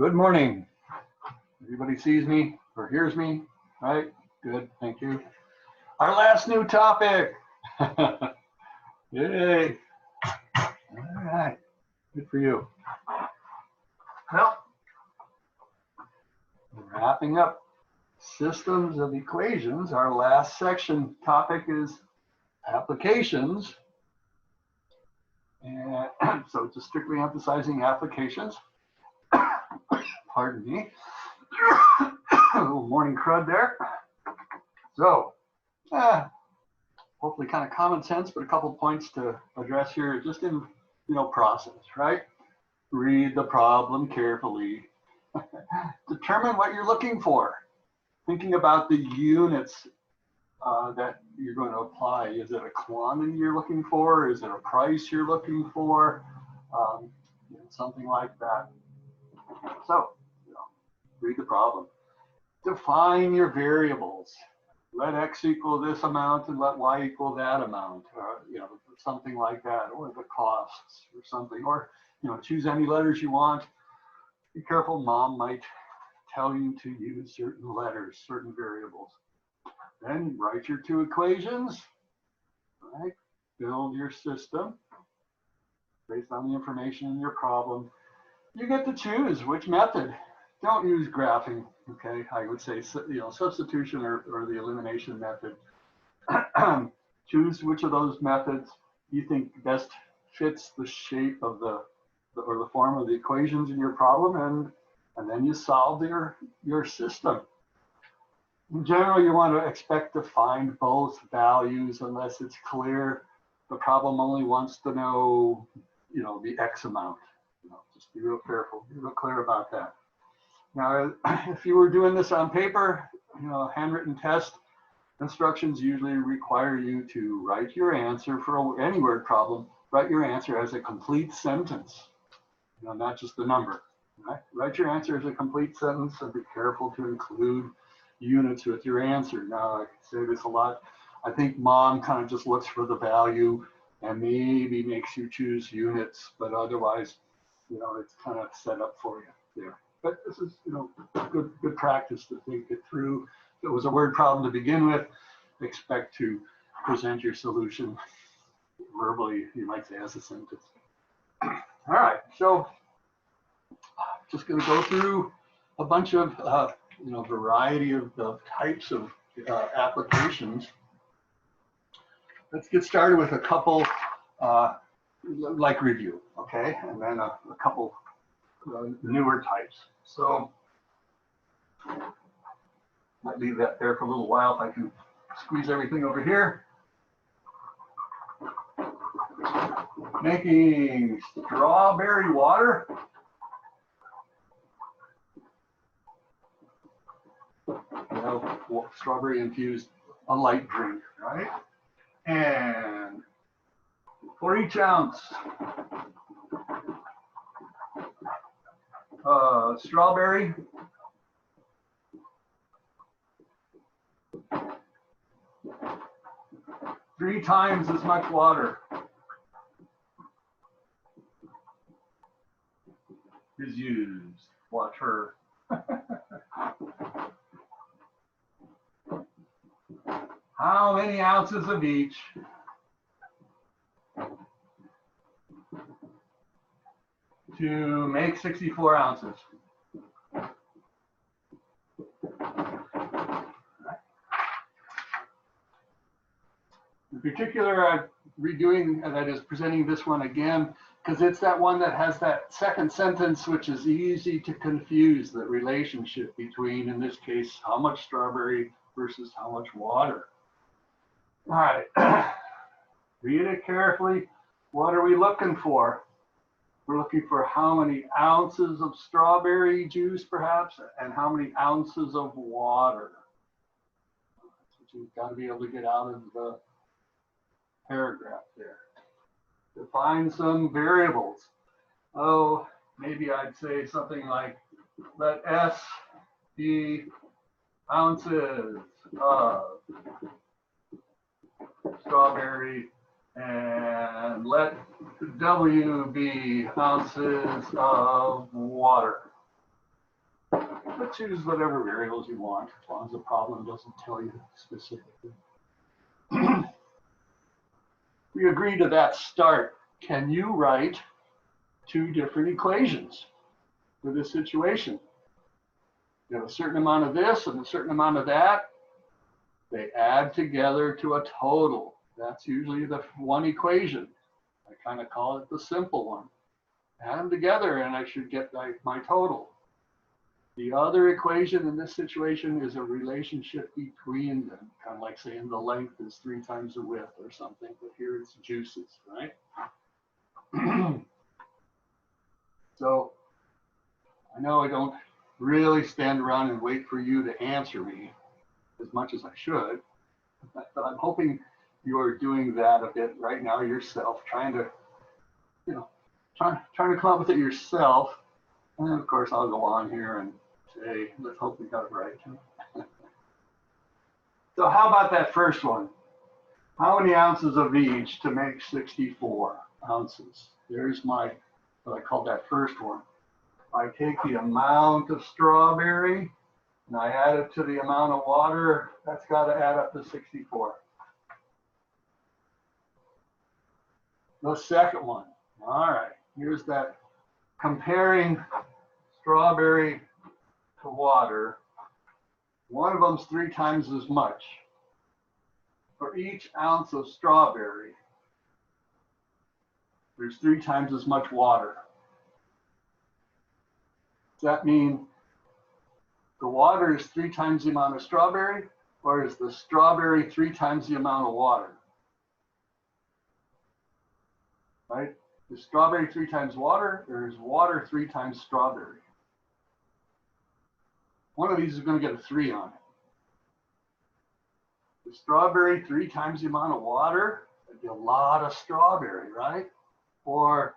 Good morning. Everybody sees me or hears me, right? Good, thank you. Our last new topic. Yay. All right, good for you. Well, wrapping up systems of equations, our last section topic is applications. And so just strictly emphasizing applications. Pardon me. A little morning crud there. So, hopefully kind of common sense, but a couple points to address here just in, process, right? Read the problem carefully. Determine what you're looking for. Thinking about the units that you're going to apply. Is it a quantity you're looking for? Is it a price you're looking for? Something like that. So, read the problem. Define your variables. Let x equal this amount and let y equal that amount, something like that, or the costs or something, or, choose any letters you want. Be careful, mom might tell you to use certain letters, certain variables. Then write your two equations, right? Build your system based on the information in your problem. You get to choose which method. Don't use graphing, okay? I would say, substitution or the elimination method. Choose which of those methods you think best fits the shape of the form of the equations in your problem, and then you solve your system. In general, you want to expect to find both values unless it's clear the problem only wants to know, the X amount. Just be real careful, be real clear about that. Now, if you were doing this on paper, handwritten test, instructions usually require you to write your answer for any word problem, write your answer as a complete sentence, not just the number. Right? Write your answer as a complete sentence and be careful to include units with your answer. Now, I say this a lot. I think mom kind of just looks for the value and maybe makes you choose units, but otherwise, it's kind of set up for you there. But this is, good practice to think it through. If it was a word problem to begin with, expect to present your solution verbally, you might say, as a sentence. All right, so just going to go through a bunch of, variety of types of applications. Let's get started with a couple, like review, okay? And then a couple newer types. So might leave that there for a little while if I can squeeze everything over here. Making strawberry water. Strawberry infused, a light drink, right? And for each ounce strawberry, three times as much water is used. Watch her. How many ounces of each to make 64 ounces? In particular, I'm redoing, that is presenting this one again, because it's that one that has that second sentence, which is easy to confuse the relationship between, in this case, how much strawberry versus how much water. All right, read it carefully. What are we looking for? We're looking for how many ounces of strawberry juice, perhaps, and how many ounces of water. That's what you've got to be able to get out of the paragraph there. Define some variables. Oh, maybe I'd say something like, let S be ounces of strawberry and let W be ounces of water. But choose whatever variables you want, as long as the problem doesn't tell you specifically. We agree to that start. Can you write two different equations for this situation? You have a certain amount of this and a certain amount of that. They add together to a total. That's usually the one equation. I kind of call it the simple one. Add them together and I should get my total. The other equation in this situation is a relationship between them, kind of like saying the length is 3 times the width or something, but here it's juices, right? So I know I don't really stand around and wait for you to answer me as much as I should, but I'm hoping you're doing that a bit right now yourself, trying to, trying to come up with it yourself. And then of course I'll go on here and say, let's hope we got it right. So how about that first one? How many ounces of each to make 64 ounces? There's my, what I call that first one. I take the amount of strawberry and I add it to the amount of water. That's got to add up to 64. The second one. All right, here's that comparing strawberry to water. One of them's 3 times as much. For each ounce of strawberry, there's 3 times as much water. Does that mean the water is 3 times the amount of strawberry, or is the strawberry 3 times the amount of water? Right? Is strawberry 3 times water, or is water 3 times strawberry? One of these is going to get a 3 on it. Is strawberry 3 times the amount of water? That'd be a lot of strawberry, right? Or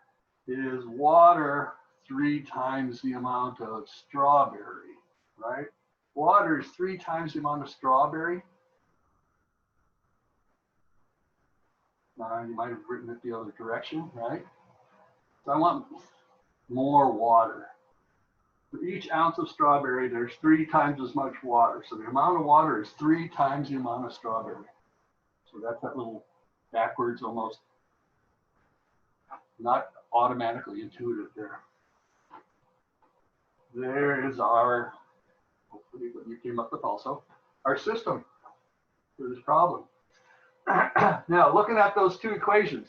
is water 3 times the amount of strawberry, right? Water is 3 times the amount of strawberry. You might have written it the other direction, right? So I want more water. For each ounce of strawberry, there's 3 times as much water. So the amount of water is 3 times the amount of strawberry. So that's that little backwards, almost not automatically intuitive there. There is our, hopefully what you came up with also, our system for this problem. Now, looking at those 2 equations,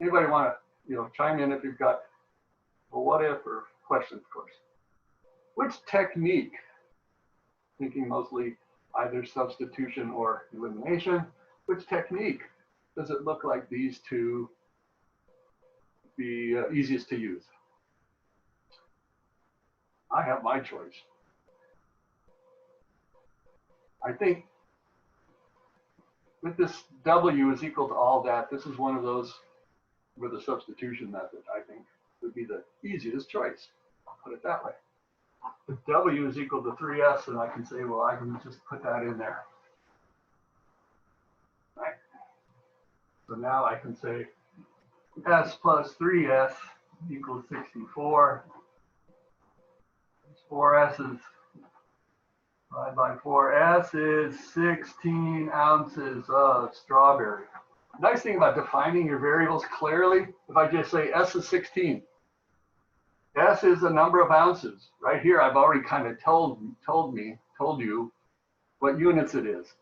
anybody want to, chime in if you've got a what if or question, of course. Which technique, thinking mostly either substitution or elimination, which technique does it look like these 2 be easiest to use? I have my choice. I think with this W is equal to all that, this is one of those with the substitution method, I think would be the easiest choice. I'll put it that way. If W is equal to 3S, and I can say, well, I can just put that in there. Right? So now I can say S plus 3S equals 64. 4S's divided by 4S is 16 ounces of strawberry. Nice thing about defining your variables clearly, if I just say S is 16, S is the number of ounces. Right here, I've already kind of told you what units it is.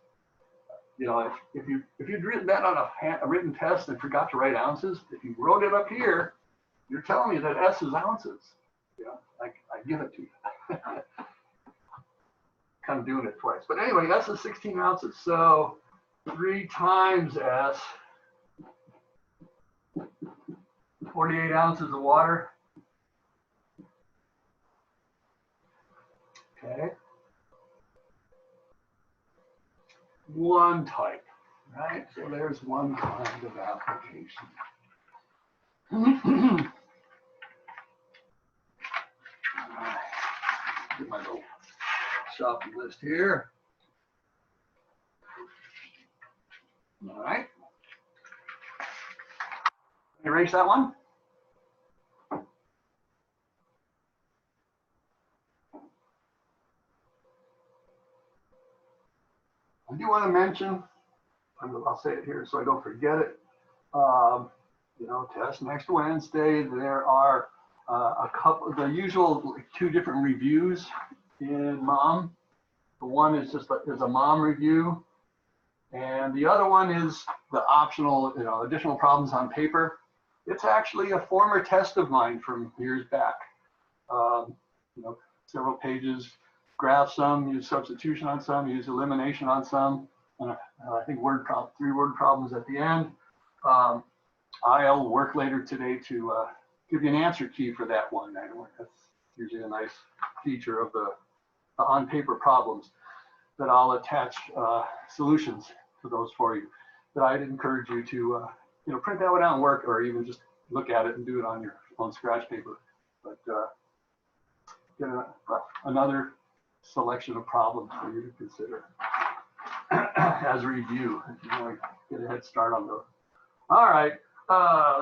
If you'd written that on a written test and forgot to write ounces, if you wrote it up here, you're telling me that S is ounces. I give it to you. Kind of doing it twice. But anyway, S is 16 ounces. So 3 times S, 48 ounces of water. Okay. One type, right? So there's one kind of application. Get my little shopping list here. All right. Erase that one. want to mention, I'll say it here so I don't forget it. You know, test next Wednesday. There are a couple, the usual 2 different reviews in MOM. The one is just is a MOM review, and the other one is the optional, you know, additional problems on paper. It's actually a former test of mine from years back. You know, several pages, graph some, use substitution on some, use elimination on some, and I think 3 word problems at the end. I'll work later today to give you an answer key for that one. That's usually a nice feature of the on paper problems, that I'll attach solutions to those for you. But I'd encourage you to you know, print that one out and work, or even just look at it and do it on your own scratch paper. But get another selection of problems for you to consider as a review, if you want to get a head start on those. All right,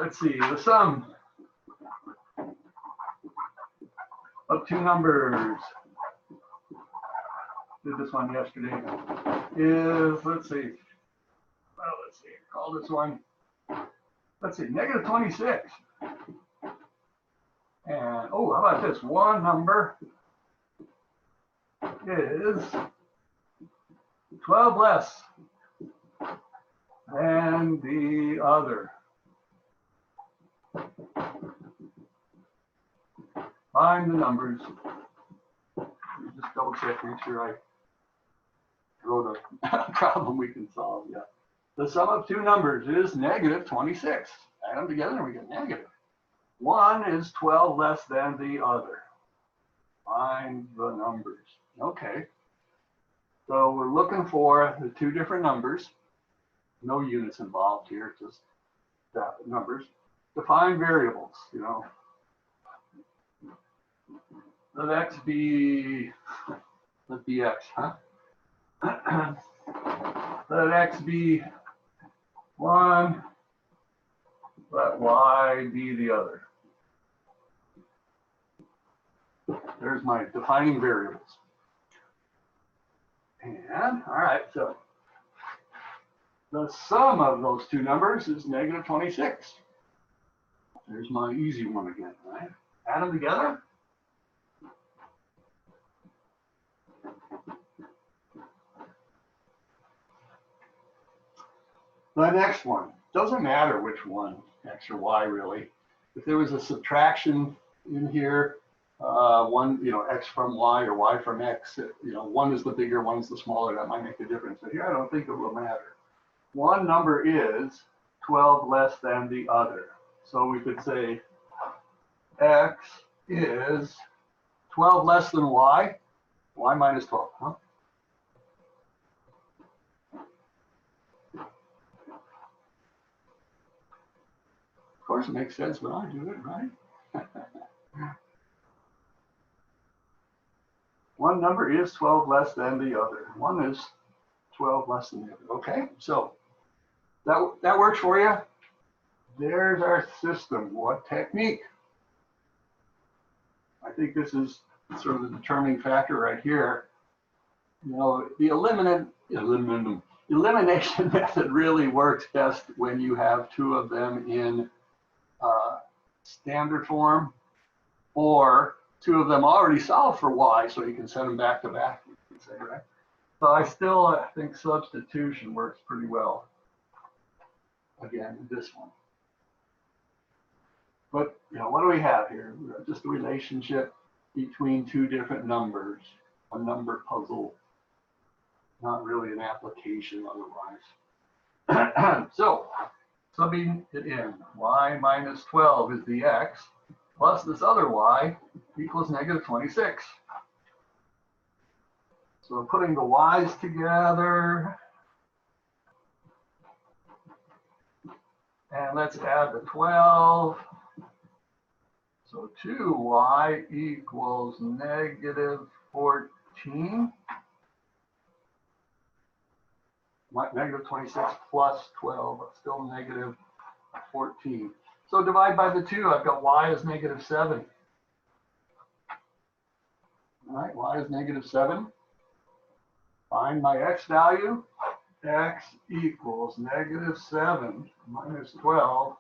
let's see, the sum of 2 numbers, did this one yesterday, is, let's see, call this one, let's see, negative 26. And, oh, how about this? One number is 12 less than the other. Find the numbers. Just double check, make sure I wrote a problem we can solve. Yeah. The sum of 2 numbers is negative 26. Add them together and we get negative. One is 12 less than the other. Find the numbers. Okay. So we're looking for the 2 different numbers. No units involved here, just numbers. Define variables, you know. Let x be, let be x, huh? Let x be 1, let y be the other. There's my defining variables. And, all right, so the sum of those 2 numbers is negative 26. There's my easy one again, right? Add them together. The next one, doesn't matter which one, x or y really. If there was a subtraction in here, one, you know, x from y or y from x, you know, one is the bigger, one is the smaller, that might make a difference. But here I don't think it will matter. One number is 12 less than the other. So we could say x is 12 less than y, y minus 12, huh? Of course, it makes sense when I do it, right? One number is 12 less than the other. One is 12 less than the other. Okay, so that works for you. There's our system. What technique? I think this is sort of the determining factor right here. You know, the elimination method really works best when you have 2 of them in standard form, or 2 of them already solved for y, so you can send them back to back, you can say, right? So I still think substitution works pretty well. Again, this one. But, you know, what do we have here? Just a relationship between 2 different numbers, a number puzzle, not really an application otherwise. So, subbing it in, y minus 12 is the x, plus this other y equals negative 26. So putting the y's together, and let's add the 12. So 2y equals negative 14. Negative 26 plus 12, but still negative 14. So divide by the 2, I've got y is negative 7. All right, y is negative 7. Find my x value. x equals -7 minus 12,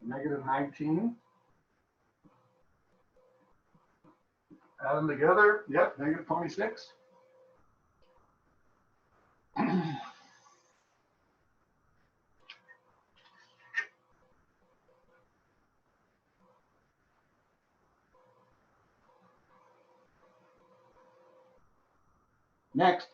-19. Add them together, yep, -26. Next.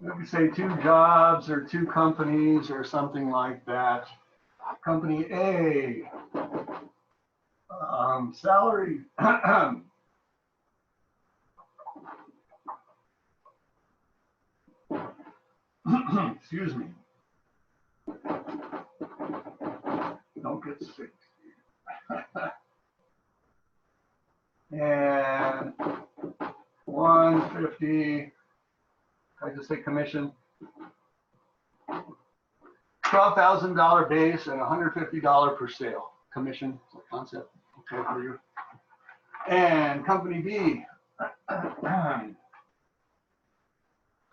Let me say 2 jobs or 2 companies or something like that. Company A, salary, excuse me, don't get sick. And 150, I just say commission, $12,000 base and $150 per sale. Commission, is that concept okay for you? And company B,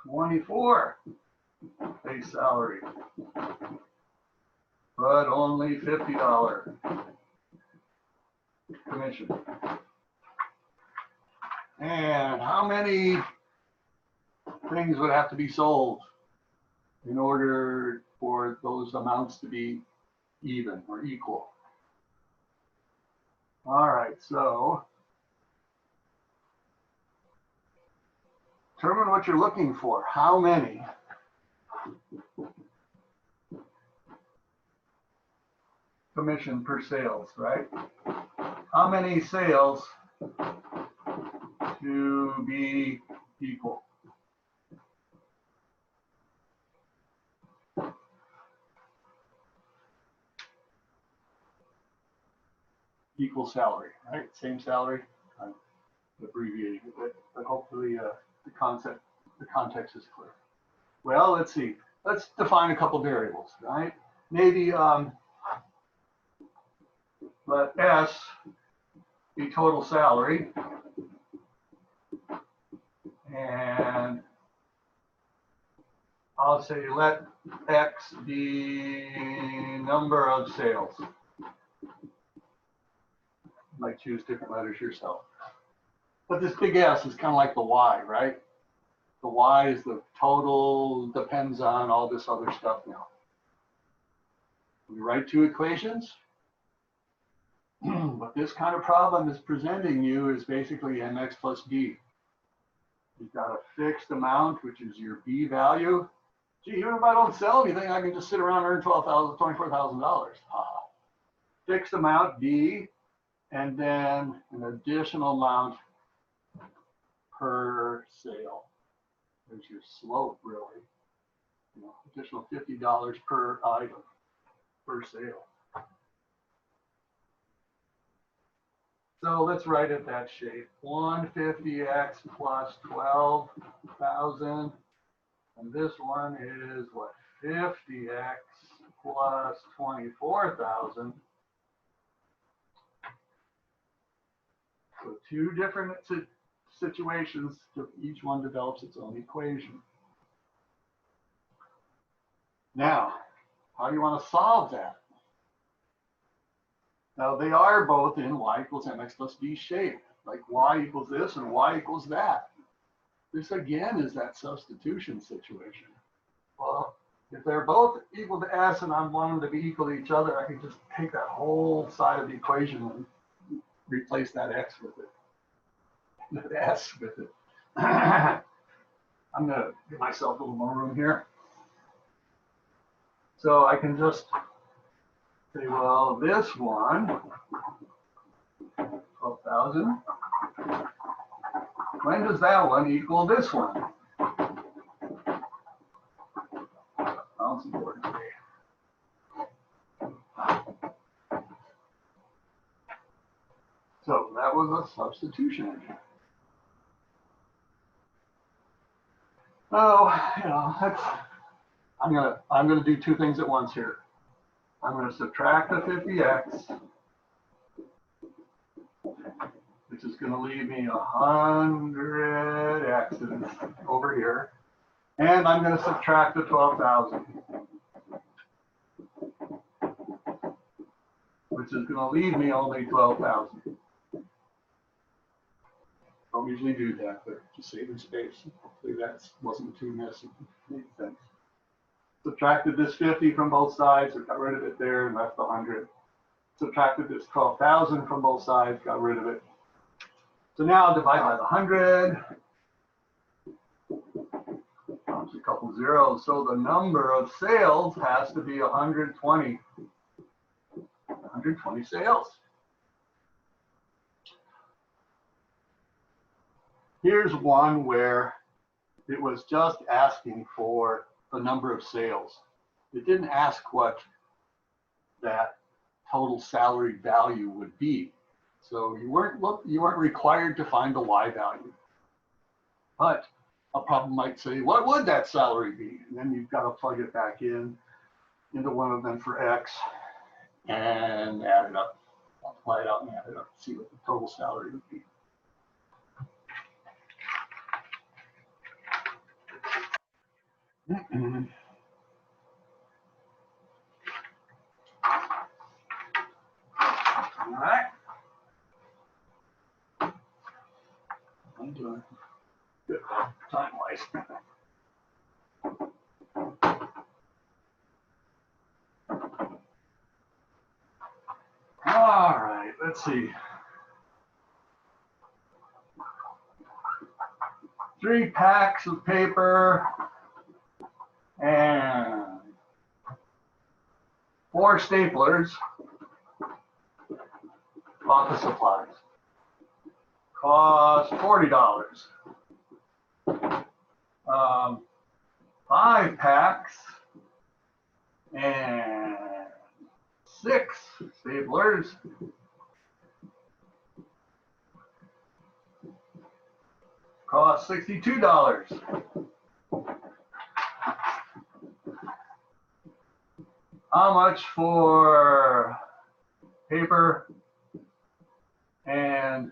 24 base salary, but only $50 commission. And how many things would have to be sold in order for those amounts to be even or equal? All right, so determine what you're looking for. How many? Commission per sales, right? How many sales to be equal? Equal salary, right? Same salary. I'm abbreviating it, but hopefully the context is clear. Well, let's see. Let's define a couple variables, right? Maybe let S be total salary, and I'll say let X be number of sales. You might choose different letters yourself. But this big S is kind of like the Y, right? The Y is the total, depends on all this other stuff now. We write 2 equations. What this kind of problem is presenting you is basically mx plus d. You've got a fixed amount, which is your B value. Gee, even if I don't sell anything, I can just sit around and earn $24,000. Fixed amount, B, and then an additional amount per sale. There's your slope, really. You know, additional $50 per item, per sale. So let's write it that shape. 150x plus 12,000. And this one is what? 50x plus 24,000. So 2 different situations, each one develops its own equation. Now, how do you want to solve that? Now, they are both in y equals mx plus d shape, like y equals this and y equals that. This, again, is that substitution situation. Well, if they're both equal to s and I want them to be equal to each other, I can just take that whole side of the equation and replace that x with it, that s with it. I'm going to give myself a little more room here. So I can just say, well, this one, 12,000. When does that one equal this one? Sounds important to me. was a substitution. Oh, you know, I'm gonna do two things at once here. I'm gonna subtract the 50x, which is gonna leave me 100x's over here. And I'm gonna subtract the 12,000, which is gonna leave me only 12,000. Don't usually do that, but just saving space. Hopefully that wasn't too messy. Made sense. Subtracted this 50 from both sides, or got rid of it there and left the 100. Subtracted this 12,000 from both sides, got rid of it. So now divide by the 100. Comes a couple zeros. So the number of sales has to be 120. 120 sales. Here's one where it was just asking for the number of sales. It didn't ask what that total salary value would be. So you weren't required to find the Y value. But a problem might say, what would that salary be? And then you've got to plug it back into one of them for X and add it up. Multiply it out and add it up to see what the total salary would be. All right. I'm doing good time-wise. All right, let's see. 3 packs of paper and 4 staplers. Office supplies. Cost $40. 5 packs and 6 staplers. Cost $62. How much for paper and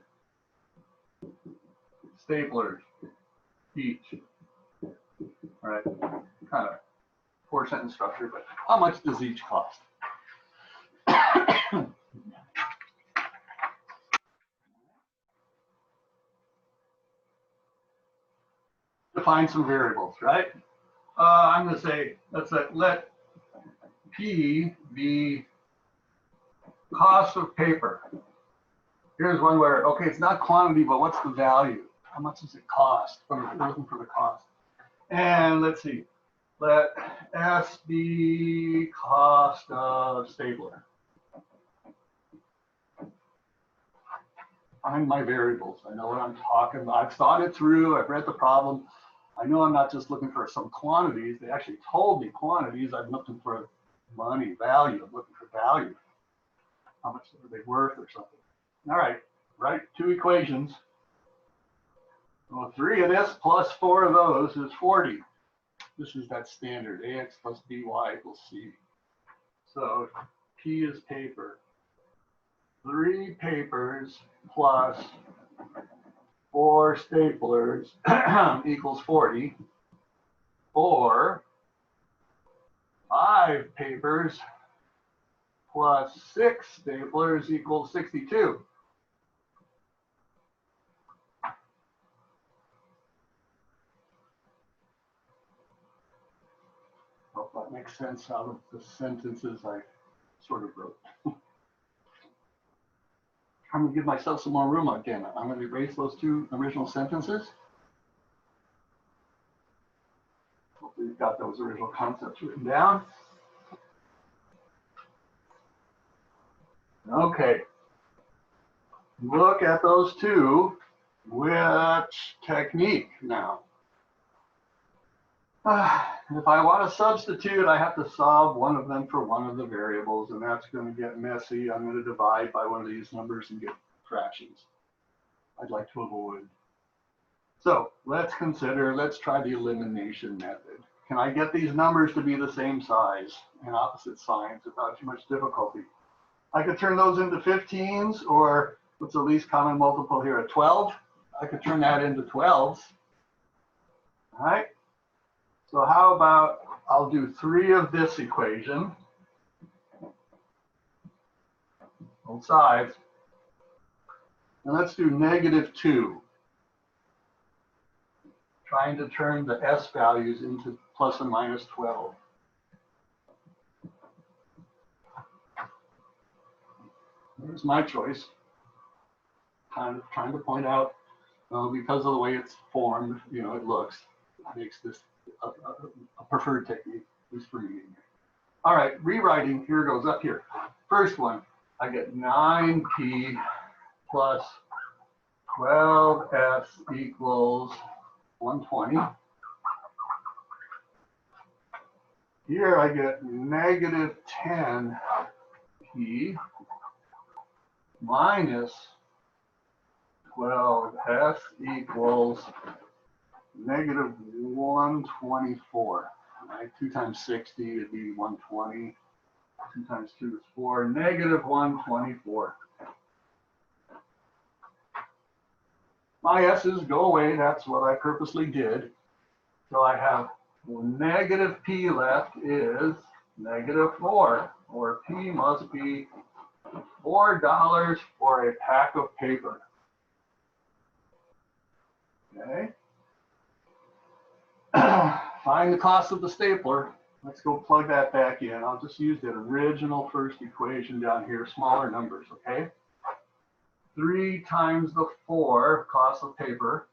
staplers each? All right, kind of 4-sentence structure, but how much does each cost? Define some variables, right? I'm going to say, let P be cost of paper. Here's one where, okay, it's not quantity, but what's the value? How much does it cost? We're looking for the cost. And let's see, let S be cost of stapler. Find my variables. I know what I'm talking about. I've thought it through. I've read the problem. I know I'm not just looking for some quantities. They actually told me quantities. I'm looking for money, value. I'm looking for value. How much are they worth or something? All right, write 2 equations. Well, 3 of this plus 4 of those is 40. This is that standard, AX plus BY equals C. So P is paper. 3 papers plus 4 staplers equals 40. Or 5 papers plus 6 staplers equals 62. Hope that makes sense out of the sentences I sort of wrote. I'm going to give myself some more room again. I'm going to erase those 2 original sentences. Hopefully you've got those original concepts written down. Okay. Look at those 2. Which technique now? If I want to substitute, I have to solve one of them for one of the variables, and that's going to get messy. I'm going to divide by one of these numbers and get fractions. I'd like to avoid. So let's try the elimination method. Can I get these numbers to be the same size and opposite signs without too much difficulty? I could turn those into 15s, or what's the least common multiple here, a 12? I could turn that into 12s. All right. So how about I'll do 3 of this equation, both sides, and let's do -2. Trying to turn the S values into plus or minus 12. Here's my choice. Kind of trying to point out, because of the way it's formed, it looks, makes this a preferred technique, at least for me. All right, rewriting, here goes up here. First one, I get 9p plus 12s equals 120. Here I get -10p minus 12s equals -124. Right? 2 times 60 would be 120. 2 times 2 is 4. -124. My s's go away. That's what I purposely did. So I have -p left is -4, or p must be $4 for a pack of paper. Okay. Find the cost of the stapler. Let's go plug that back in. I'll just use that original first equation down here, smaller numbers, okay? 3 times the 4, cost of paper,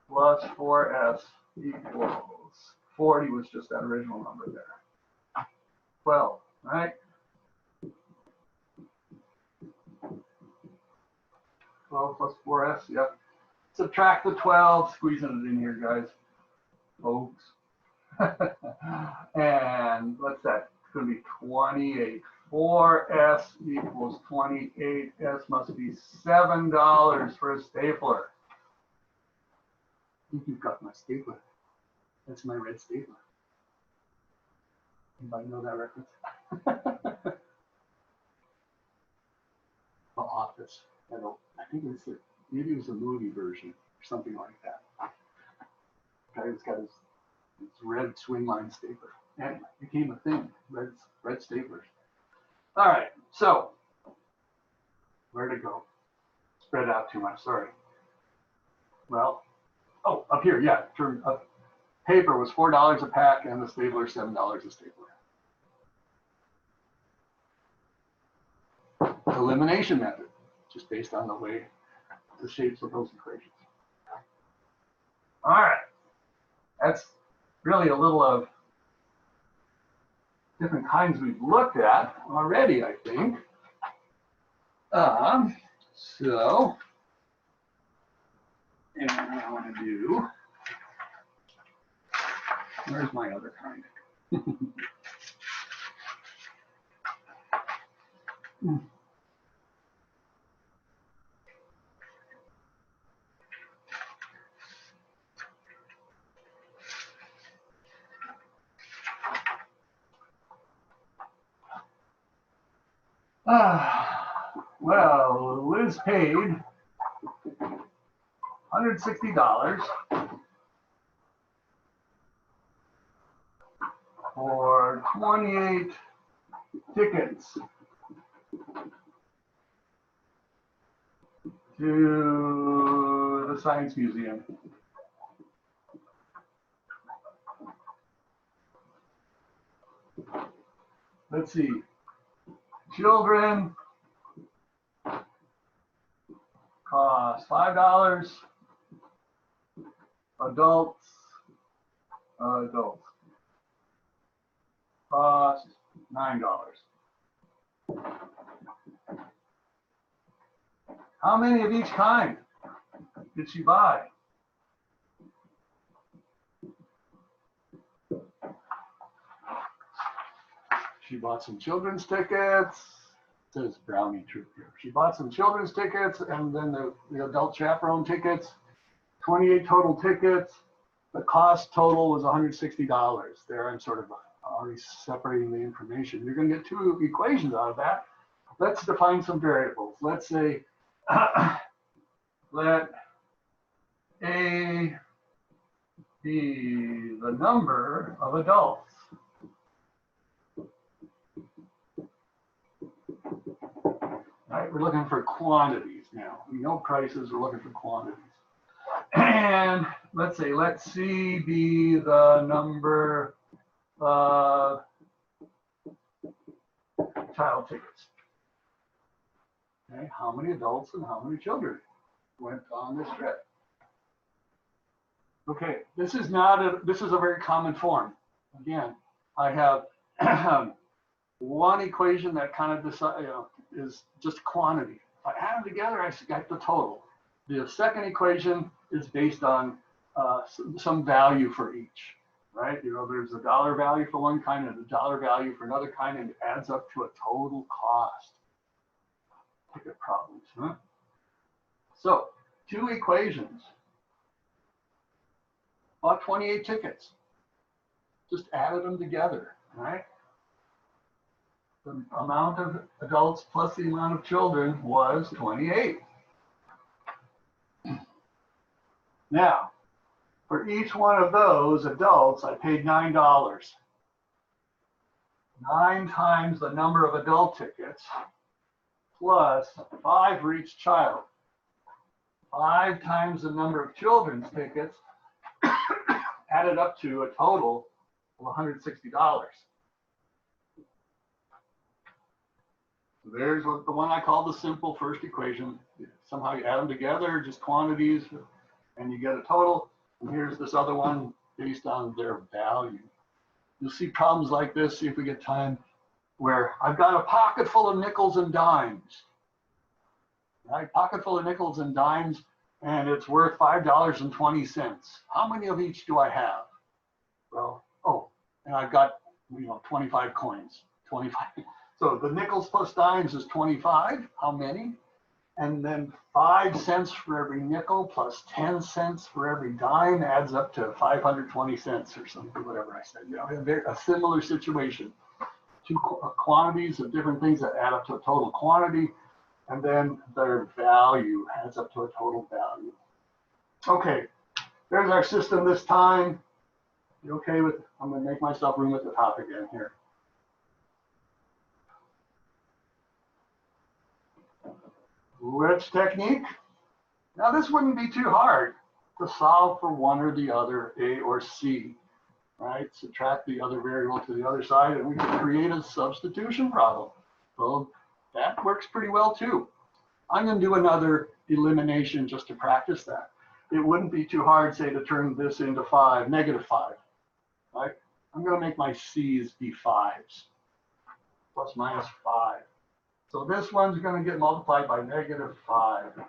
plus 4s equals 40 was just that original number there. 12, right? 12 plus 4s, yep. Subtract the 12, squeezing it in here, guys, folks. And what's that? It's going to be 28. 4s equals 28. S must be $7 for a stapler. I think you've got my stapler. That's my red stapler. Anybody know that reference? The Office. I think maybe it was a movie version or something like that. Guy who's got his red swing line stapler. And it became a thing, red staplers. All right, so where'd it go? Spread out too much, sorry. Well, oh, up here, yeah. Paper was $4 a pack and the stapler $7 a stapler. Elimination method, just based on the way the shapes of those equations. All right, that's really a little of different kinds we've looked at already, I think. So, and I want to do, where's my other kind? Well, Liz paid $160 for 28 tickets to the Science Museum. Let's see. Children cost $5. Adults cost $9. How many of each kind did she buy? She bought some children's tickets, says Brownie Troop here. She bought some children's tickets and then the adult chaperone tickets, 28 total tickets. The cost total was $160. There I'm sort of already separating the information. You're going to get two equations out of that. Let's define some variables. Let's say let A be the number of adults. Right, we're looking for quantities now. We know prices, we're looking for quantities. And let's say, let C be the number of child tickets. Okay, how many adults and how many children went on this trip? Okay, this is a very common form. Again, I have one equation that kind of is just quantity. If I add them together, I get the total. The second equation is based on some value for each, right? There's a dollar value for one kind and a dollar value for another kind, and it adds up to a total cost. Ticket problems, huh? So, two equations. Bought 28 tickets. Just added them together, right? The amount of adults plus the amount of children was 28. Now, for each one of those adults, I paid $9. 9 times the number of adult tickets plus 5 for each child. 5 times the number of children's tickets added up to a total of $160. So there's the one I call the simple first equation. Somehow you add them together, just quantities, and you get a total. And here's this other one based on their value. You'll see problems like this, see if we get time, where I've got a pocket full of nickels and dimes. Right, pocket full of nickels and dimes, and it's worth $5.20. How many of each do I have? Well, and I've got 25 coins. 25. So the nickels plus dimes is 25. How many? And then 5 cents for every nickel plus 10 cents for every dime adds up to 520 cents or something, whatever I said. A similar situation. Two quantities of different things that add up to a total quantity, and then their value adds up to a total value. Okay, there's our system this time. You okay with, I'm going to make myself room at the top again here. Which technique? Now this wouldn't be too hard to solve for one or the other, A or C, right? Subtract the other variable to the other side and we can create a substitution problem. So that works pretty well too. I'm going to do another elimination just to practice that. It wouldn't be too hard, say, to turn this into -5, right? I'm going to make my C's be 5s, plus minus 5. So this one's going to get multiplied by -5.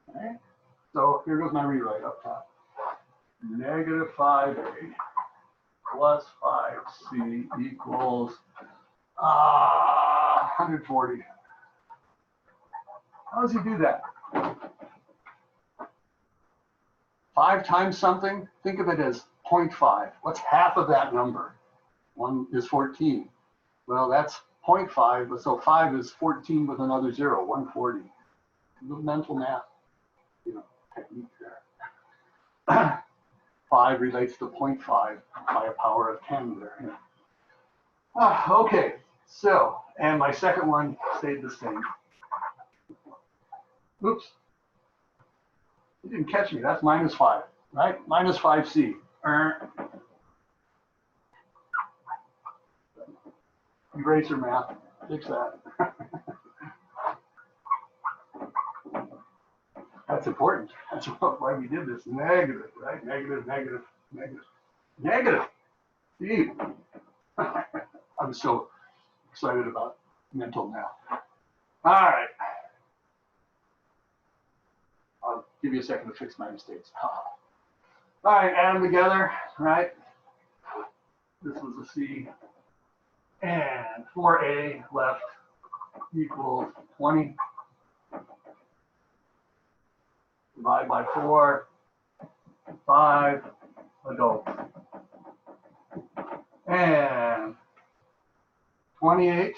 Okay, so here goes my rewrite up top. -5a plus 5c equals 140. How does he do that? 5 times something, think of it as 0.5. What's half of that number? 1 is 14. Well, that's 0.5, but so 5 is 14 with another 0, 140. Mental math, technique there. 5 relates to 0.5 by a power of 10 there. Okay, so, and my second one stayed the same. Oops. You didn't catch me, that's -5, right? -5c. Eraser math, fix that. That's important. That's why we did this. Negative, right? Negative, negative, negative, negative. See? I'm so excited about mental math. All right. I'll give you a second to fix my mistakes. All right, add them together, right? this was a C, and 4A left equals 20. Divide by 4, 5 adults. And 28,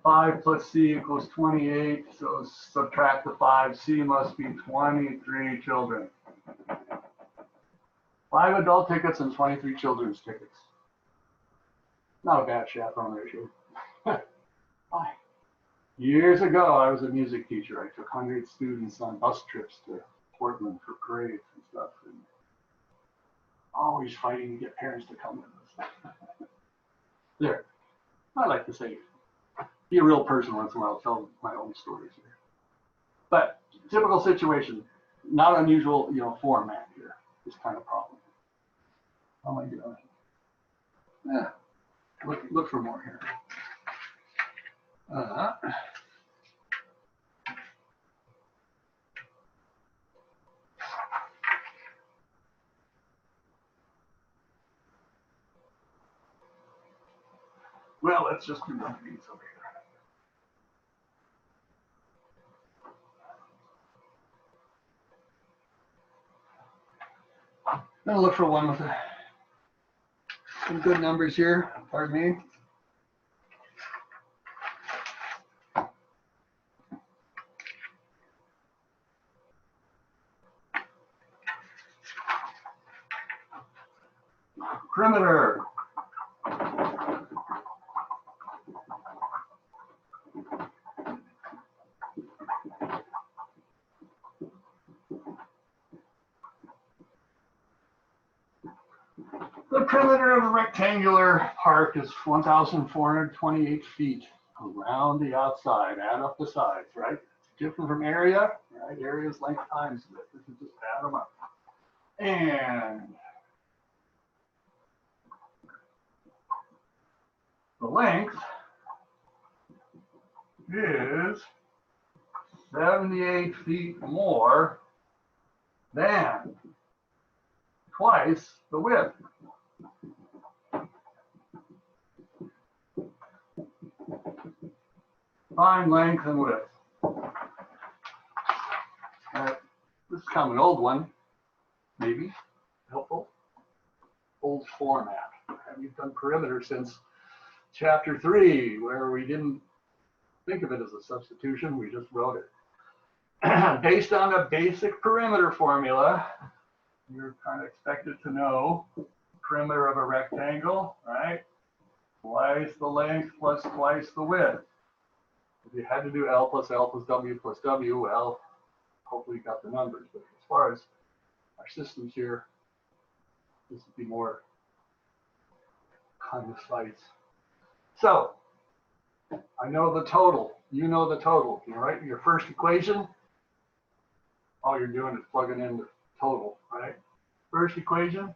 5 plus C equals 28, so subtract the 5, C must be 23 children. 5 adult tickets and 23 children's tickets. Not a bad chaperone ratio. Years ago, I was a music teacher. I took 100 students on bus trips to Portland for parades and stuff. And always fighting to get parents to come with us. There. I like to say, be a real person once in a while, tell my own stories here. But typical situation, not unusual, format here. This kind of problem. How am I doing? Yeah. Look for more here. Well, let's just do one of these over here. I'm going to look for one with some good numbers here. Pardon me. Perimeter. The perimeter of a rectangular park is 1,428 feet around the outside. Add up the sides, right? Different from area, right? Area is length times width. This is just add them up. And the length is 78 feet more than twice the width. Find length and width. This is kind of an old one, maybe helpful. Old format. We've done perimeter since chapter 3, where we didn't think of it as a substitution, we just wrote it. Based on a basic perimeter formula, you're kind of expected to know perimeter of a rectangle, right? Twice the length plus twice the width. If you had to do L plus W plus W, well, hopefully you got the numbers. But as far as our systems here, this would be more concise. So I know the total. You know the total. You write your first equation. All you're doing is plugging in the total, right? First equation.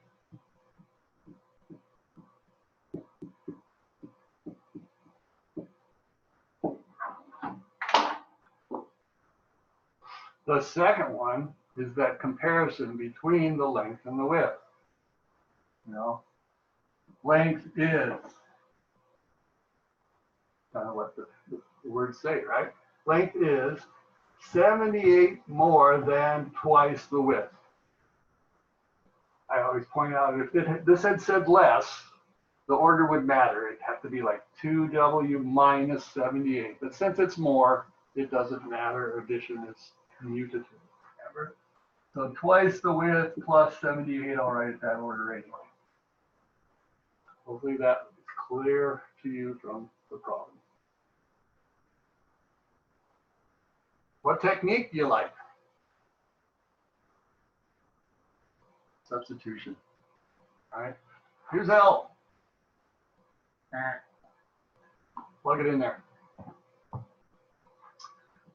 The second one is that comparison between the length and the width. Length is kind of what the words say, right? Length is 78 more than twice the width. I always point out if this had said less, the order would matter. It'd have to be like 2W minus 78. But since it's more, it doesn't matter. Addition is commutative. Remember? So twice the width plus 78, I'll write that order anyway. Hopefully that is clear to you from the problem. What technique do you like? Substitution. All right. Here's L. Plug it in there.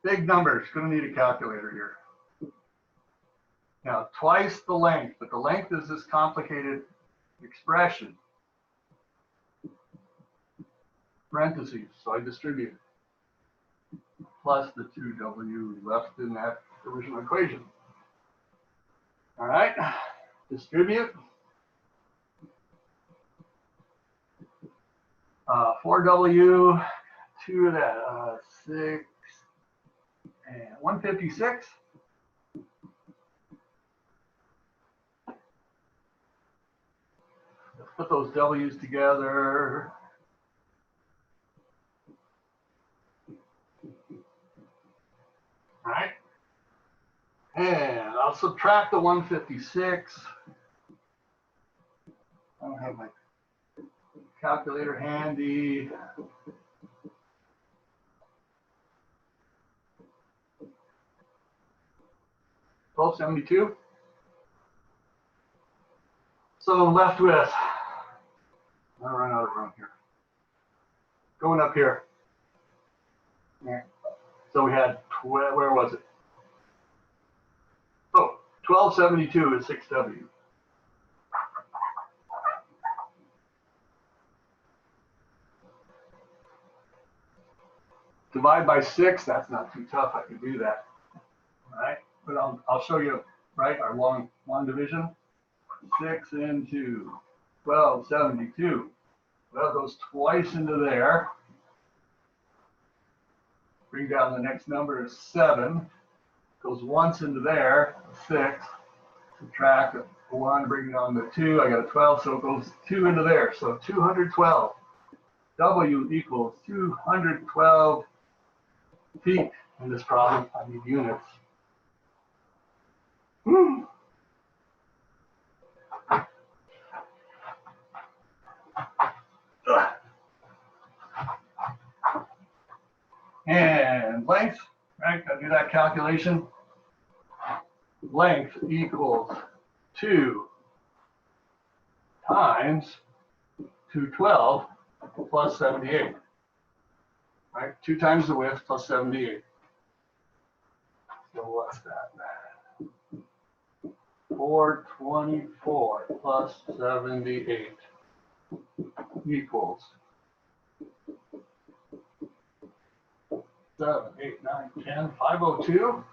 Big numbers. Going to need a calculator here. Now, twice the length, but the length is this complicated expression. Parentheses, so I distribute it. Plus the 2W left in that original equation. All right, distribute. 4W, 2 of that, 6, and 156. Let's put those W's together. All right. And I'll subtract the 156. I don't have my calculator handy. $12.72. So I'm left with, I run out of room here. Going up here. Yeah. So we had, where was it? Oh, 1272 is 6W. Divide by 6, that's not too tough. I can do that. All right, but I'll show you, right, our long division. 6 into 1272. Well, it goes twice into there. Bring down the next number is 7. Goes once into there, 6. Subtract 1, bring it on to 2. I got a 12, so it goes 2 into there. So 212. W equals 212 feet. In this problem, I need units. And length, right? Gotta do that calculation. Length equals 2 times 212 plus 78. Right? 2 times the width plus 78. So what's that? 424 plus 78 equals 7, 8, 9, 10, 502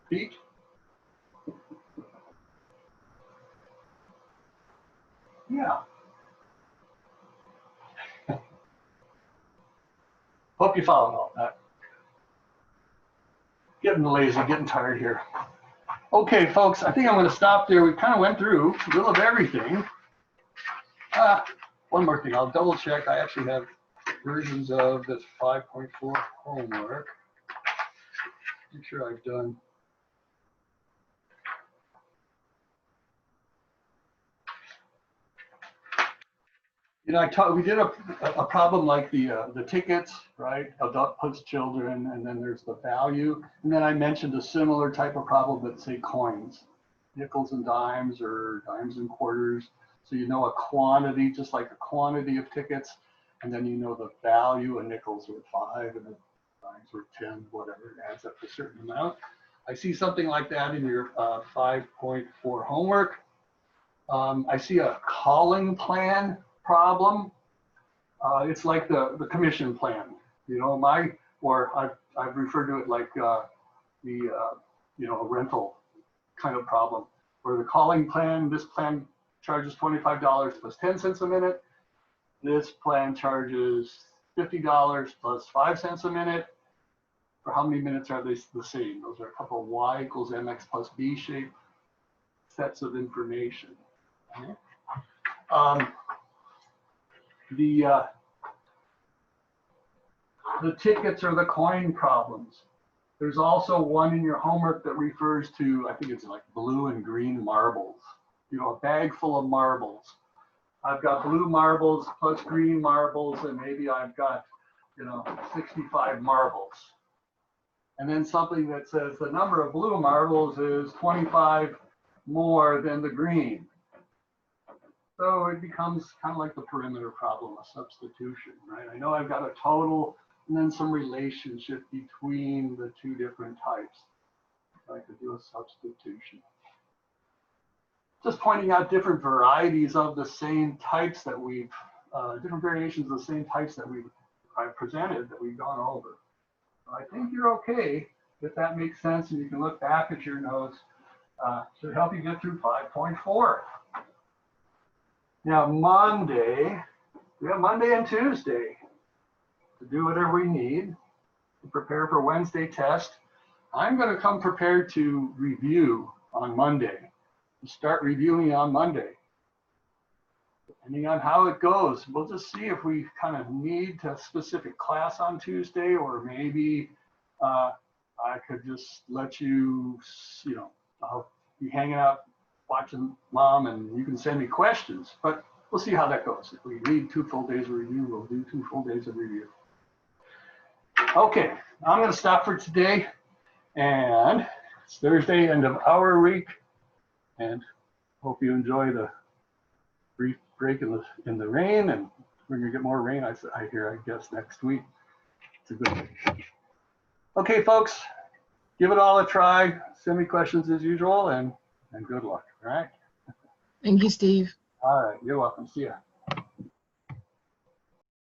feet. Yeah. Hope you followed all that. Getting lazy, getting tired here. Okay, folks, I think I'm going to stop there. We kind of went through a little of everything. One more thing, I'll double check. I actually have versions of this 5.4 homework. Make sure I've done. You know, we did a problem like the tickets, right? Adult plus children, and then there's the value. And then I mentioned a similar type of problem that say coins, nickels and dimes or dimes and quarters. So you know a quantity, just like a quantity of tickets, and then you know the value. A nickel's worth 5 and a dime's worth 10, whatever, it adds up to a certain amount. I see something like that in your 5.4 homework. I see a calling plan problem. It's like the commission plan, you know, I've referred to it like you know, a rental kind of problem, where the calling plan, this plan charges $25 plus 10 cents a minute. This plan charges $50 plus 5 cents a minute. For how many minutes are they the same? Those are a couple of y equals mx plus b shape sets of information. The tickets or the coin problems. There's also one in your homework that refers to, I think it's like blue and green marbles. You know, a bag full of marbles. I've got blue marbles plus green marbles, and maybe I've got, you know, 65 marbles. And then something that says the number of blue marbles is 25 more than the green. So it becomes kind of like the perimeter problem, a substitution, right? I know I've got a total and then some relationship between the two different types. I could do a substitution. Just pointing out different varieties of the same types that we've, different variations of the same types that I've presented, that we've gone over. I think you're okay if that makes sense, and you can look back at your notes. Should help you get through 5.4. Now Monday, we have Monday and Tuesday to do whatever we need to prepare for Wednesday test. I'm going to come prepared to review on Monday. Start reviewing on Monday. Depending on how it goes, we'll just see if we kind of need a specific class on Tuesday, or maybe I could just let you, I'll be hanging out watching Mom, and you can send me questions, but we'll see how that goes. If we need 2 full days of review, we'll do 2 full days of review. Okay, I'm going to stop for today, and it's Thursday, end of our week, and hope you enjoy the brief break in the rain, and we're going to get more rain, I hear, I guess, next week. It's a good week. Okay, folks, give it all a try. Send me questions as usual, and good luck, all right? Thank you, Steve. All right, you're welcome. See ya.